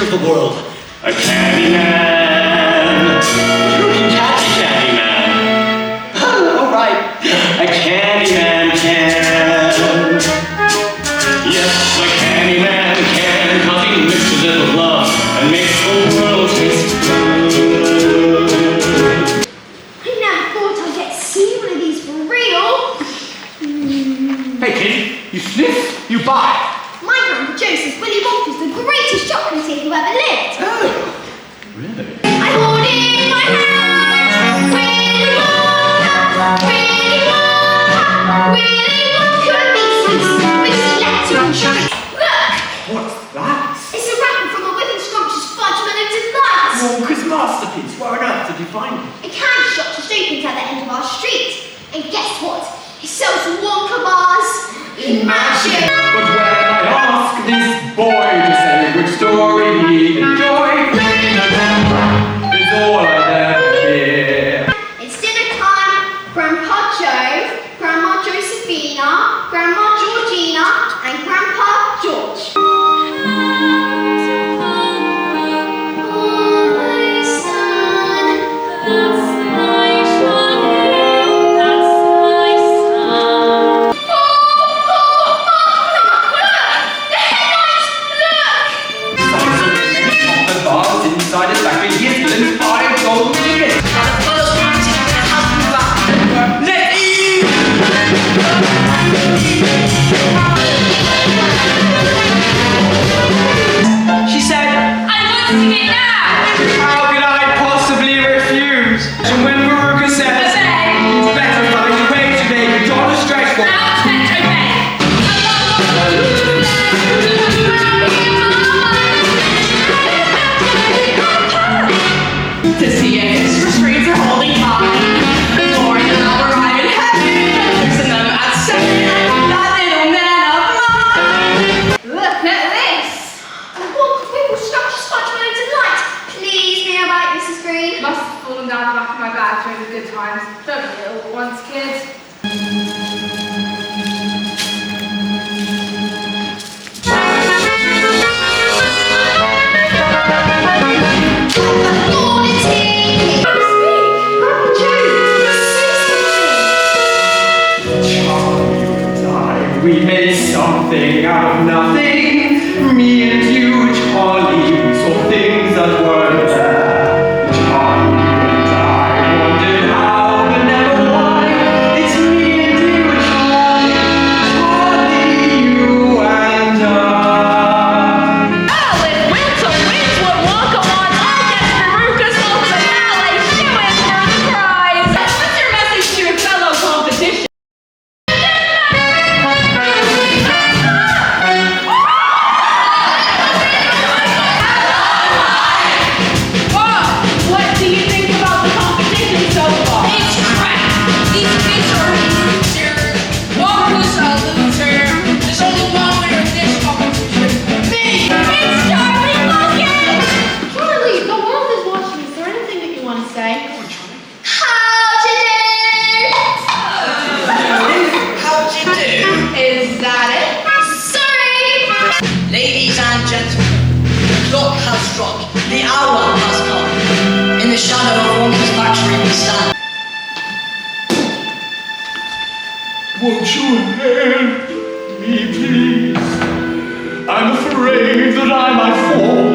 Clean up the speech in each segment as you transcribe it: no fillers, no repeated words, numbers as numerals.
of the world. A candy man. You can catch a candy man. Oh, right. A candy man can. Yes, a candy man can. 'Cause he mixes it with love and makes the world taste good. I never thought I'd get to see one of these for real. Hey kid, you sniff, you buy. My Grandpa Joe says Willy Wonka's the greatest chocolatier who ever lived. Oh, really? I hold in my hand Willy Wonka, Willy Wonka, Willy Wonka meets which lets you enjoy. Look! What's that? It's a wrapper from a with and scrumptious fudge melon delight. Wonka's masterpiece. Where on earth did you find it? A candy shop just opened at the end of our street. And guess what? He sells Wonka bars. Imagine! But when I ask this boy to say which story he enjoyed, is all I ever hear. It's dinner time. Grandpa Joe, Grandma Josephina, Grandma Georgina, and Grandpa George. Almost done. That's my Charlie. That's my son. The headlights! Look! The bars inside a factory, he has given 5 golden tickets. Let eat! She said, I want to get now! how could I possibly refuse? And when Veruca says, Obey! you better find a way to make a dollar stretch for Now let's obey! To see if his restraints are holding high. Lord, and I'll arrive in heaven. Loosen them at 7. That little man of mine. Look at this. A Wonka Wiggle Scrumptious fudge melon delight. Please, may I bite, Mrs. Green? Must have fallen down the back of my bag during the good times. Don't be ill once, kid. we made something out of nothing. Me and you, Charlie, we saw things that weren't there. Charlie and I wondered how, but never why. It's me and you, Charlie, Charlie, you and I. Well, if winter wins what Wonka wants, I guess Veruca's hopes and ballet shoo-ins for the prize. What's your message to your fellow competition? What do you think about the competition so far? It's crap. These kids are losers. Wonka's a loser. There's only one winner in this competition. Me! It's Charlie Logan! Charlie, the world is watching. Is there anything that you want to say? How'd you do? Is that it? Sorry! Ladies and gentlemen, the clock has struck, the hour has come. In the shadow of Wonka's factory we stand. Won't you help me, please? I'm afraid that I might fall,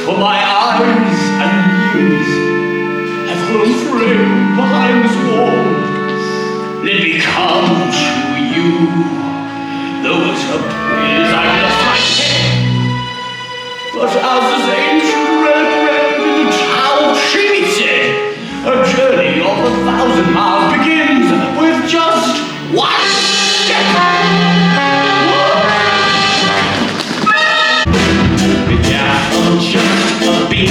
for my eyes and ears have grown frail behind this wall. Let me come to you, though it's a praise I've lost my head. But as this ancient red in the town tree said, a journey of 1,000 miles begins with just one step. Began on just a beat.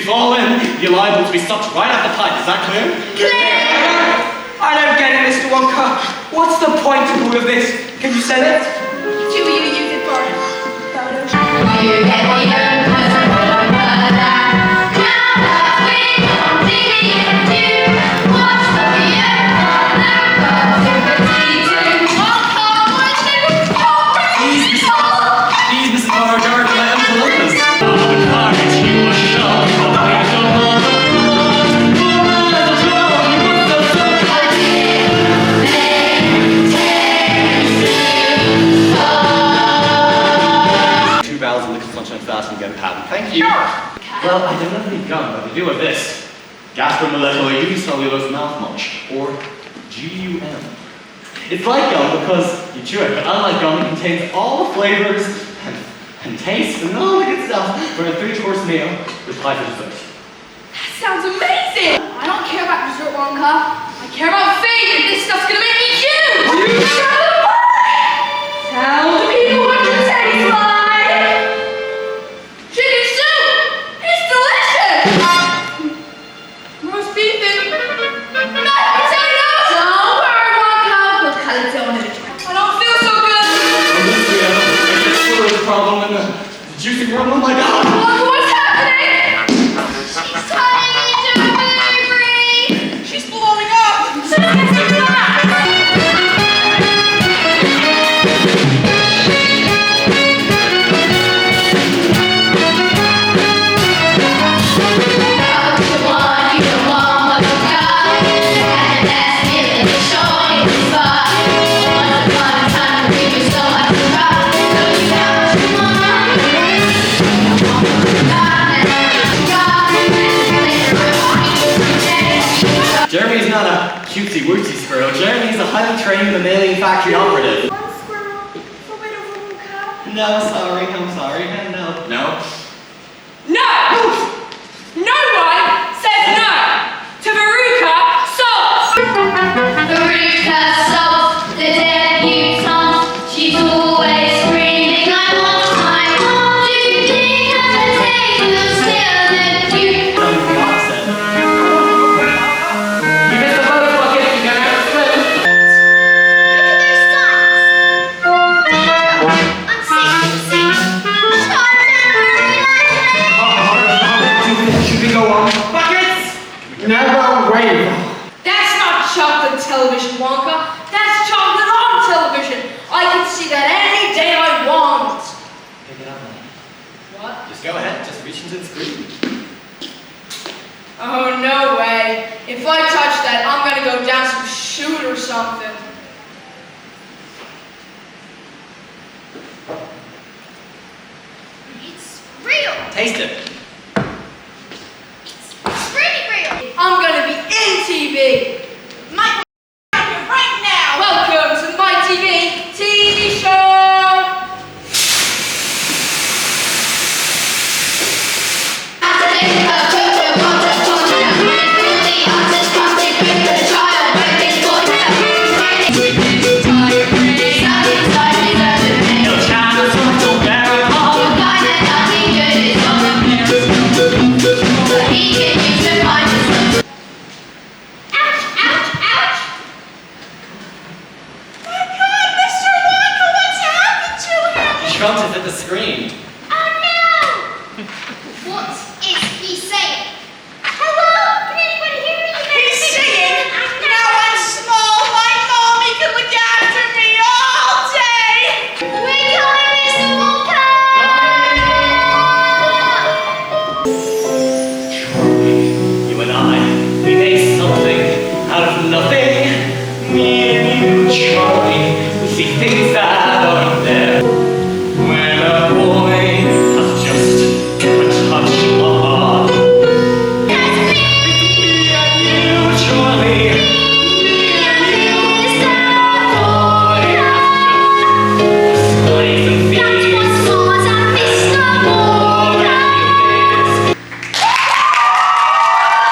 you fall in, you're liable to be sucked right out the pipe. Is that clear? I don't get it, Mr. Wonka. What's the point of all of this? Can you sell it? Do you use it for photos? You get the Thank you. Well, I don't have any gum, but I do have this. Gastromolecular Unicellulose Mouthwash, or GUM. It's like gum because you chew it, but unlike gum, it contains all the flavors and tastes and all the good stuff for a 3-course meal with pie for dessert. Sounds amazing! I don't care about dessert, Wonka. I care about fame, and this stuff's gonna make me huge! Tell the people what your tastes like! Chicken soup! It's delicious! Roast beef and mashed potatoes! Don't worry, Wonka. We'll cut it down in a tray. I don't feel so good! There's a problem in the juicy world. Oh my god! Wonka, what's happening? She's turning into a blueberry. She's blowing up! So let's get back! Jeremy's not a cutesy-wootsy squirrel. Jeremy's a highly trained mammalian factory operative. One squirrel, a bit of Wonka. No, sorry, I'm sorry. No. No. No! No one says no to Veruca salt! Veruca Salt, the debutante. She's always screaming, I want my mom. Do you think that the taste will still look cute? That was the opposite. You missed the boat bucket. You gotta have to swim. Look at those signs. I'm 66. Chocolate very lightly. Should we go on? Buckets! Never waver. That's not chocolate television, Wonka. That's chocolate on television. I can see that any day I want. Pick it up, man. What? Just go ahead. Just reach into the screen. Oh, no way. If I touch that, I'm gonna go down some chute or something. It's real. Taste it. It's really real. I'm gonna be in TV. My right now. Welcome to my TV show. Trump's at the screen. Oh no! What is he saying? Hello? Can anybody hear me? He's singing. I Now I'm small. My mommy can look after me all day. We're going, Mr. Wonka! You and I, we made something out of nothing. Me and you, Charlie, we see things that